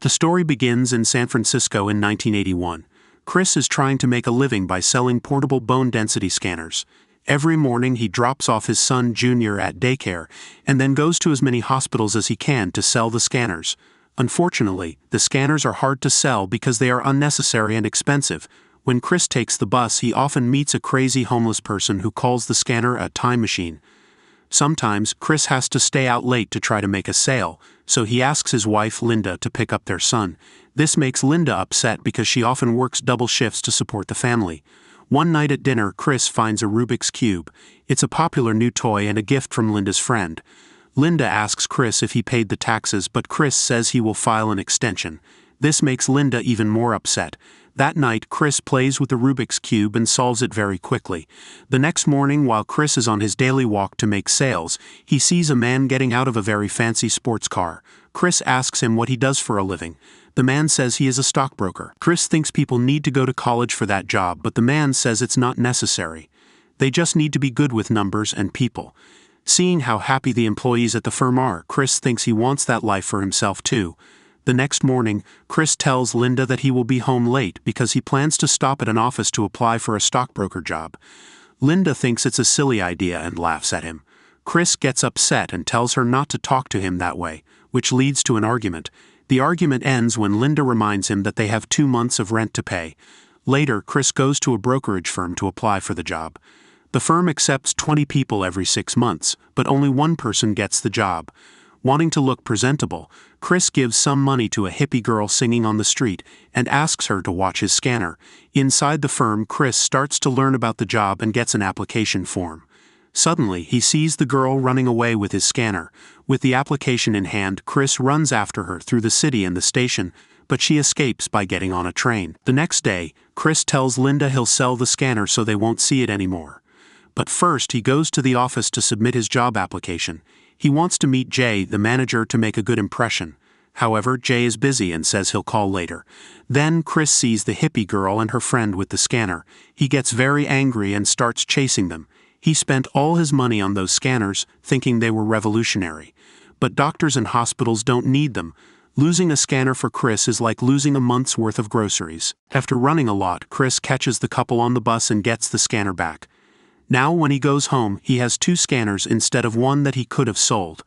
The story begins in San Francisco in 1981. Chris is trying to make a living by selling portable bone density scanners. Every morning he drops off his son Junior at daycare and then goes to as many hospitals as he can to sell the scanners. Unfortunately, the scanners are hard to sell because they are unnecessary and expensive. When Chris takes the bus, he often meets a crazy homeless person who calls the scanner a time machine. Sometimes, Chris has to stay out late to try to make a sale, so he asks his wife Linda to pick up their son. This makes Linda upset because she often works double shifts to support the family. One night at dinner, Chris finds a Rubik's Cube. It's a popular new toy and a gift from Linda's friend. Linda asks Chris if he paid the taxes, but Chris says he will file an extension. This makes Linda even more upset. That night, Chris plays with the Rubik's Cube and solves it very quickly. The next morning, while Chris is on his daily walk to make sales, he sees a man getting out of a very fancy sports car. Chris asks him what he does for a living. The man says he is a stockbroker. Chris thinks people need to go to college for that job, but the man says it's not necessary. They just need to be good with numbers and people. Seeing how happy the employees at the firm are, Chris thinks he wants that life for himself too. The next morning, Chris tells Linda that he will be home late because he plans to stop at an office to apply for a stockbroker job. Linda thinks it's a silly idea and laughs at him. Chris gets upset and tells her not to talk to him that way, which leads to an argument. The argument ends when Linda reminds him that they have 2 months of rent to pay. Later, Chris goes to a brokerage firm to apply for the job. The firm accepts 20 people every 6 months, but only one person gets the job. Wanting to look presentable, Chris gives some money to a hippie girl singing on the street and asks her to watch his scanner. Inside the firm, Chris starts to learn about the job and gets an application form. Suddenly, he sees the girl running away with his scanner. With the application in hand, Chris runs after her through the city and the station, but she escapes by getting on a train. The next day, Chris tells Linda he'll sell the scanner so they won't see it anymore. But first, he goes to the office to submit his job application. He wants to meet Jay, the manager, to make a good impression. However, Jay is busy and says he'll call later. Then Chris sees the hippie girl and her friend with the scanner. He gets very angry and starts chasing them. He spent all his money on those scanners, thinking they were revolutionary. But doctors and hospitals don't need them. Losing a scanner for Chris is like losing a month's worth of groceries. After running a lot, Chris catches the couple on the bus and gets the scanner back. Now when he goes home, he has 2 scanners instead of one that he could have sold.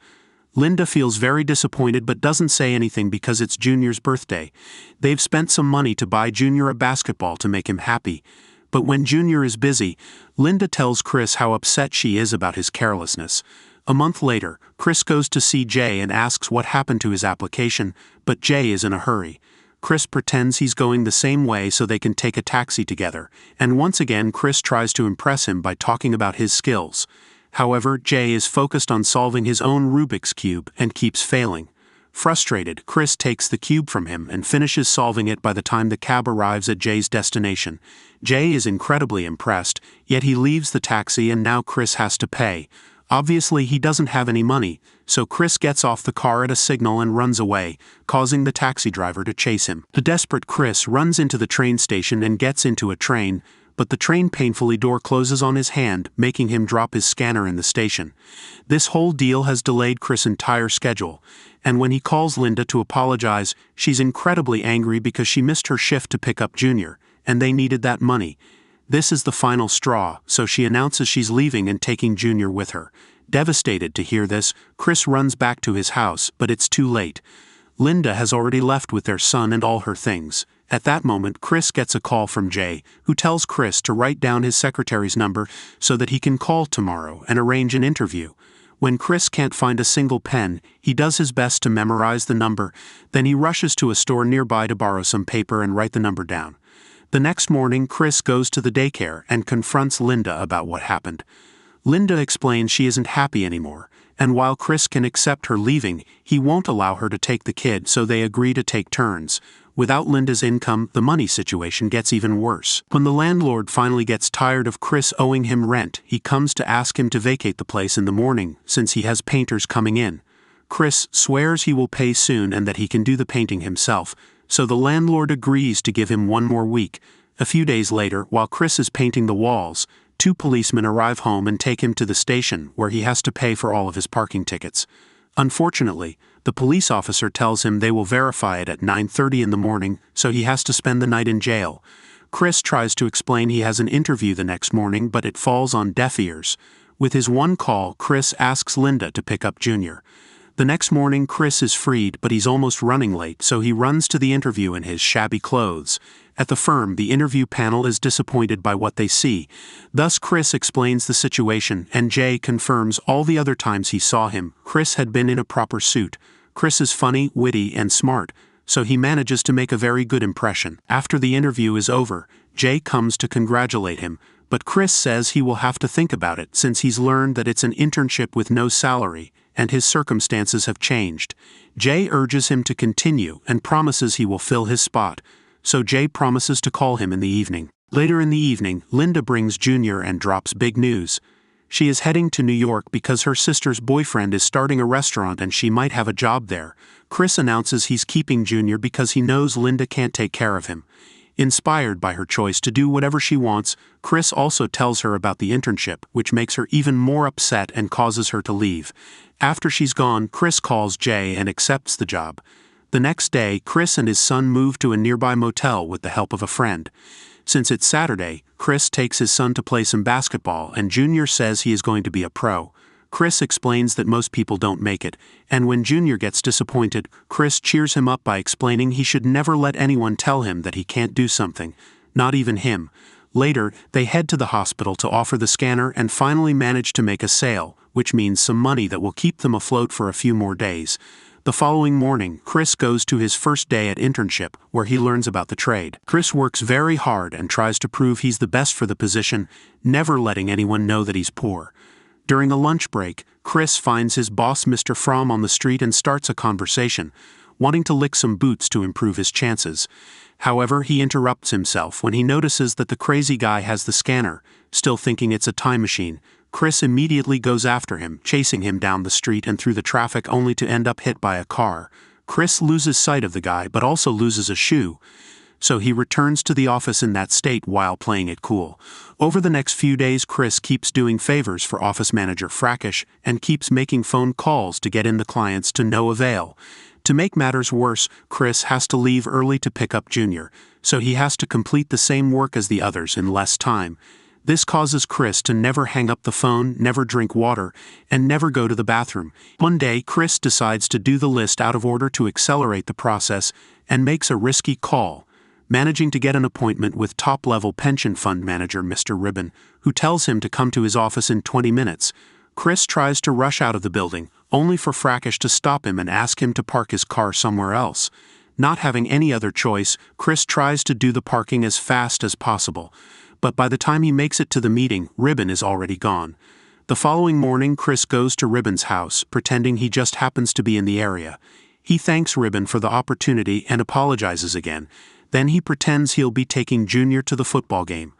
Linda feels very disappointed but doesn't say anything because it's Junior's birthday. They've spent some money to buy Junior a basketball to make him happy. But when Junior is busy, Linda tells Chris how upset she is about his carelessness. A month later, Chris goes to see Jay and asks what happened to his application, but Jay is in a hurry. Chris pretends he's going the same way so they can take a taxi together, and once again Chris tries to impress him by talking about his skills. However, Jay is focused on solving his own Rubik's Cube and keeps failing. Frustrated, Chris takes the cube from him and finishes solving it by the time the cab arrives at Jay's destination. Jay is incredibly impressed, yet he leaves the taxi and now Chris has to pay. Obviously he doesn't have any money, so Chris gets off the car at a signal and runs away, causing the taxi driver to chase him. The desperate Chris runs into the train station and gets into a train, but the train painfully door closes on his hand, making him drop his scanner in the station. This whole deal has delayed Chris' entire schedule, and when he calls Linda to apologize, she's incredibly angry because she missed her shift to pick up Junior, and they needed that money. This is the final straw, so she announces she's leaving and taking Junior with her. Devastated to hear this, Chris runs back to his house, but it's too late. Linda has already left with their son and all her things. At that moment, Chris gets a call from Jay, who tells Chris to write down his secretary's number so that he can call tomorrow and arrange an interview. When Chris can't find a single pen, he does his best to memorize the number, then he rushes to a store nearby to borrow some paper and write the number down. The next morning, Chris goes to the daycare and confronts Linda about what happened. Linda explains she isn't happy anymore, and while Chris can accept her leaving, he won't allow her to take the kid, so they agree to take turns. Without Linda's income, the money situation gets even worse. When the landlord finally gets tired of Chris owing him rent, he comes to ask him to vacate the place in the morning, since he has painters coming in. Chris swears he will pay soon and that he can do the painting himself, so the landlord agrees to give him 1 more week. A few days later, while Chris is painting the walls, 2 policemen arrive home and take him to the station, where he has to pay for all of his parking tickets. Unfortunately, The police officer tells him they will verify it at 9:30 in the morning, so he has to spend the night in jail. Chris tries to explain he has an interview the next morning, but it falls on deaf ears. With his one call, Chris asks Linda to pick up Junior. The next morning, Chris is freed, but he's almost running late, so he runs to the interview in his shabby clothes. At the firm, the interview panel is disappointed by what they see. Thus, Chris explains the situation, and Jay confirms all the other times he saw him, Chris had been in a proper suit. Chris is funny, witty, and smart, so he manages to make a very good impression. After the interview is over, Jay comes to congratulate him, but Chris says he will have to think about it since he's learned that it's an internship with no salary, and his circumstances have changed. Jay urges him to continue and promises he will fill his spot, so Jay promises to call him in the evening. Later in the evening, Linda brings Junior and drops big news. She is heading to New York because her sister's boyfriend is starting a restaurant and she might have a job there. Chris announces he's keeping Junior because he knows Linda can't take care of him. Inspired by her choice to do whatever she wants, Chris also tells her about the internship, which makes her even more upset and causes her to leave. After she's gone, Chris calls Jay and accepts the job. The next day, Chris and his son move to a nearby motel with the help of a friend. Since it's Saturday, Chris takes his son to play some basketball and Junior says he is going to be a pro. Chris explains that most people don't make it, and when Junior gets disappointed, Chris cheers him up by explaining he should never let anyone tell him that he can't do something, not even him. Later, they head to the hospital to offer the scanner and finally manage to make a sale, which means some money that will keep them afloat for a few more days. The following morning, Chris goes to his first day at internship, where he learns about the trade. Chris works very hard and tries to prove he's the best for the position, never letting anyone know that he's poor. During a lunch break, Chris finds his boss Mr. Fromm on the street and starts a conversation, wanting to lick some boots to improve his chances. However, he interrupts himself when he notices that the crazy guy has the scanner, still thinking it's a time machine. Chris immediately goes after him, chasing him down the street and through the traffic only to end up hit by a car. Chris loses sight of the guy but also loses a shoe, so he returns to the office in that state while playing it cool. Over the next few days, Chris keeps doing favors for office manager Frackish and keeps making phone calls to get in the clients to no avail. To make matters worse, Chris has to leave early to pick up Junior, so he has to complete the same work as the others in less time. This causes Chris to never hang up the phone, never drink water, and never go to the bathroom. One day, Chris decides to do the list out of order to accelerate the process and makes a risky call, managing to get an appointment with top-level pension fund manager Mr. Ribbon, who tells him to come to his office in 20 minutes. Chris tries to rush out of the building, only for Frackish to stop him and ask him to park his car somewhere else. Not having any other choice, Chris tries to do the parking as fast as possible, but by the time he makes it to the meeting, Ribbon is already gone. The following morning, Chris goes to Ribbon's house, pretending he just happens to be in the area. He thanks Ribbon for the opportunity and apologizes again. Then he pretends he'll be taking Junior to the football game.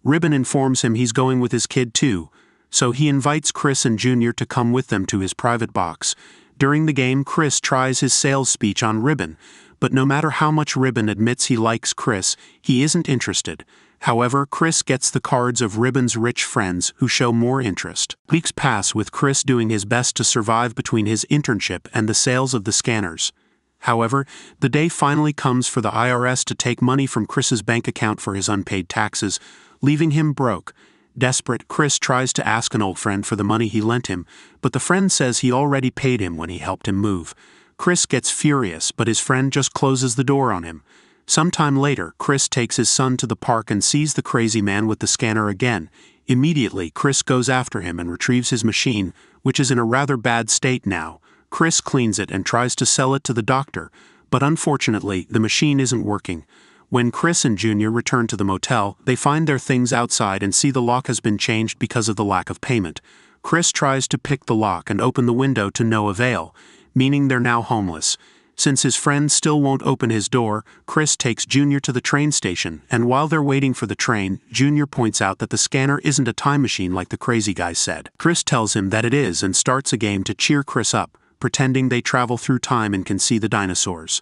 Ribbon informs him he's going with his kid too, so he invites Chris and Junior to come with them to his private box. During the game, Chris tries his sales speech on Ribbon, but no matter how much Ribbon admits he likes Chris, he isn't interested. However, Chris gets the cards of Ribbon's rich friends who show more interest. Weeks pass with Chris doing his best to survive between his internship and the sales of the scanners. However, the day finally comes for the IRS to take money from Chris's bank account for his unpaid taxes, leaving him broke. Desperate, Chris tries to ask an old friend for the money he lent him, but the friend says he already paid him when he helped him move. Chris gets furious, but his friend just closes the door on him. Sometime later, Chris takes his son to the park and sees the crazy man with the scanner again. Immediately, Chris goes after him and retrieves his machine, which is in a rather bad state now. Chris cleans it and tries to sell it to the doctor, but unfortunately, the machine isn't working. When Chris and Junior return to the motel, they find their things outside and see the lock has been changed because of the lack of payment. Chris tries to pick the lock and open the window to no avail, meaning they're now homeless. Since his friend still won't open his door, Chris takes Junior to the train station, and while they're waiting for the train, Junior points out that the scanner isn't a time machine like the crazy guy said. Chris tells him that it is and starts a game to cheer Chris up, pretending they travel through time and can see the dinosaurs.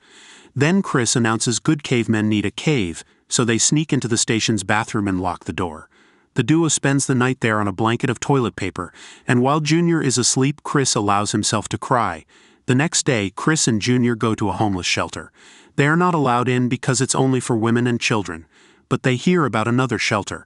Then Chris announces good cavemen need a cave, so they sneak into the station's bathroom and lock the door. The duo spends the night there on a blanket of toilet paper, and while Junior is asleep, Chris allows himself to cry. The next day, Chris and Junior go to a homeless shelter. They are not allowed in because it's only for women and children. But they hear about another shelter.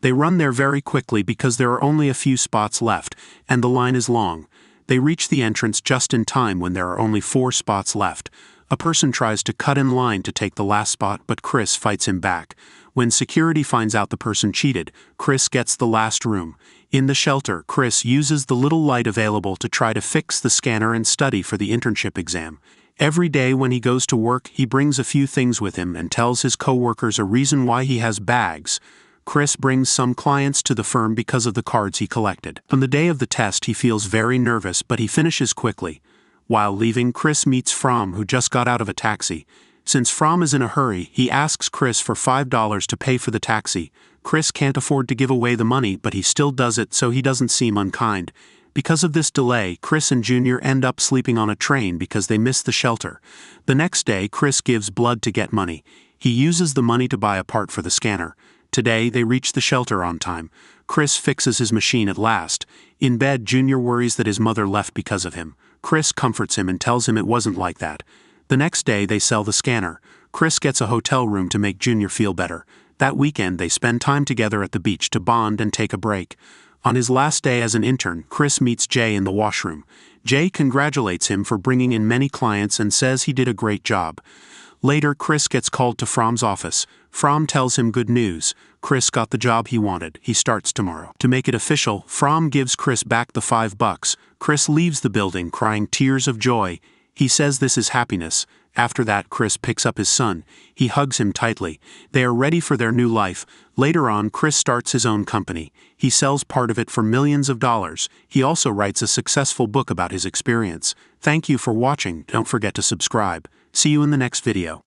They run there very quickly because there are only a few spots left, and the line is long. They reach the entrance just in time when there are only 4 spots left. A person tries to cut in line to take the last spot, but Chris fights him back. When security finds out the person cheated, Chris gets the last room. In the shelter, Chris uses the little light available to try to fix the scanner and study for the internship exam. Every day when he goes to work, he brings a few things with him and tells his co-workers a reason why he has bags. Chris brings some clients to the firm because of the cards he collected. On the day of the test, he feels very nervous, but he finishes quickly. While leaving, Chris meets Fromm, who just got out of a taxi. Since Fromm is in a hurry, he asks Chris for $5 to pay for the taxi. Chris can't afford to give away the money, but he still does it so he doesn't seem unkind. Because of this delay, Chris and Junior end up sleeping on a train because they miss the shelter. The next day, Chris gives blood to get money. He uses the money to buy a part for the scanner. Today, they reach the shelter on time. Chris fixes his machine at last. In bed, Junior worries that his mother left because of him. Chris comforts him and tells him it wasn't like that. The next day, they sell the scanner. Chris gets a hotel room to make Junior feel better. That weekend, they spend time together at the beach to bond and take a break. On his last day as an intern, Chris meets Jay in the washroom. Jay congratulates him for bringing in many clients and says he did a great job. Later, Chris gets called to Fromm's office. Fromm tells him good news. Chris got the job he wanted. He starts tomorrow. To make it official, Fromm gives Chris back the $5. Chris leaves the building crying tears of joy. He says this is happiness. After that, Chris picks up his son. He hugs him tightly. They are ready for their new life. Later on, Chris starts his own company. He sells part of it for millions of dollars. He also writes a successful book about his experience. Thank you for watching. Don't forget to subscribe. See you in the next video.